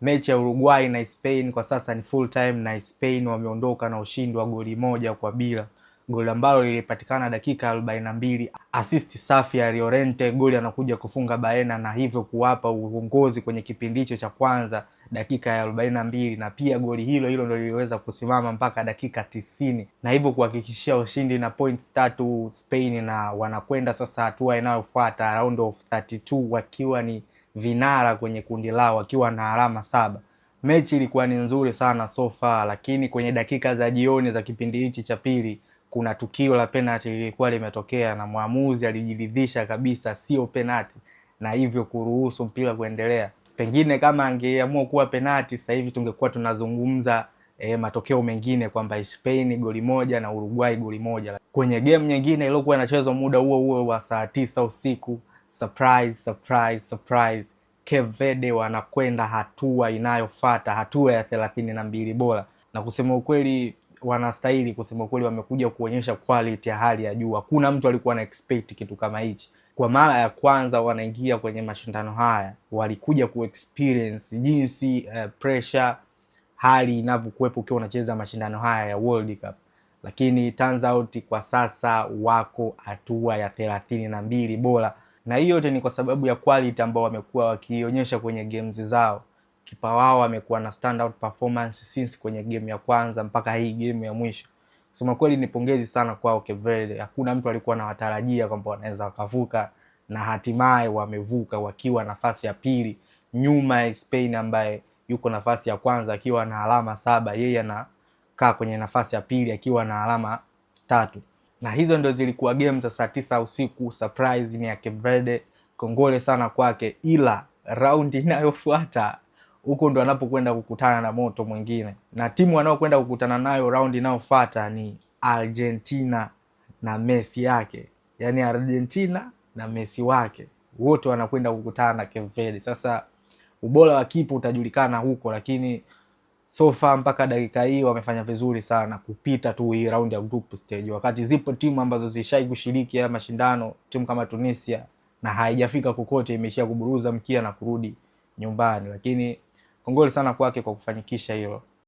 Mechi ya Uruguay na Spain kwa sasa ni full time na Spain wameondoka na ushindi wa goli 1-0. Goli ambalo lilipatikana dakika 42, assist safi ya Llorente, goli anakuja kufunga Baena na hivyo kuwapa uongozi kwenye kipindi hicho cha kwanza dakika ya 42, na pia goli hilo ndio liliweza kusimama mpaka dakika 90 na hivyo kuhakikishia ushindi na points 3 Spain, na wanakwenda sasa hatua inayofuata round of 32 wakiwa ni vinara kwenye kundi lao wakiwa na alama 7. Mechi ilikuwa ni nzuri sana so far, lakini kwenye dakika za jioni za kipindi hichi cha pili kuna tukio la penalty lilikuwa limetokea na mwamuzi alijiridhisha kabisa sio penalty na hivyo kuruhusu mpira kuendelea. Pengine kama angeamua kuwa penalty sasa hivi tungekuwa tunazungumza matokeo mengine kwamba Spain goli 1 na Uruguay goli 1. Kwenye game nyingine iliyokuwa inachezwa muda huo wa saa 9 usiku, surprise, Cape Verde wanakwenda hatua inayofuata, hatua ya 32 bora, na kusema ukweli wanastahili. Kusema ukweli wamekuja kuonyesha quality ya hali ya juu. Hakuna mtu alikuwa na expect kitu kama hichi. Kwa mara ya kwanza wanaingia kwenye mashindano haya, walikuja ku experience jinsi pressure hali inavyokuwepo ukiwa unacheza mashindano haya ya World Cup, lakini turns out kwa sasa wako hatua ya 32 bora, na hiyo yote ni kwa sababu ya quality ambao wamekuwa wakionyesha kwenye games zao. Kipa wao amekuwa na standout performance since kwenye game ya kwanza mpaka hii game ya mwisho. Sema kweli ni pongezi sana kwao Cape Verde. Hakuna mtu alikuwa anawatarajia kwamba wanaweza wakavuka, na hatimaye wamevuka wakiwa nafasi ya pili nyuma ya Spain ambaye yuko nafasi ya kwanza akiwa na alama 7. Yeye anakaa kwenye nafasi ya pili akiwa na alama 3. Na hizo ndio zilikuwa game za saa 9 usiku. Surprise ni ya Cape Verde, kongole sana kwake, ila round inayofuata huko ndo anapokwenda kukutana na moto mwingine, na timu wanaokwenda kukutana nayo round inayofuata ni Argentina na Messi yake. Yani Argentina na Messi wake wote wanakwenda kukutana na Cape Verde. Sasa ubora wa kipa utajulikana huko, lakini so far mpaka dakika hii wamefanya vizuri sana kupita tu hii round ya group stage, wakati zipo timu ambazo zishai kushiriki ya mashindano, timu kama Tunisia, na haijafika kokote, imeishia kuburuza mkia na kurudi nyumbani. Lakini kongole sana kwake kwa kufanikisha hilo.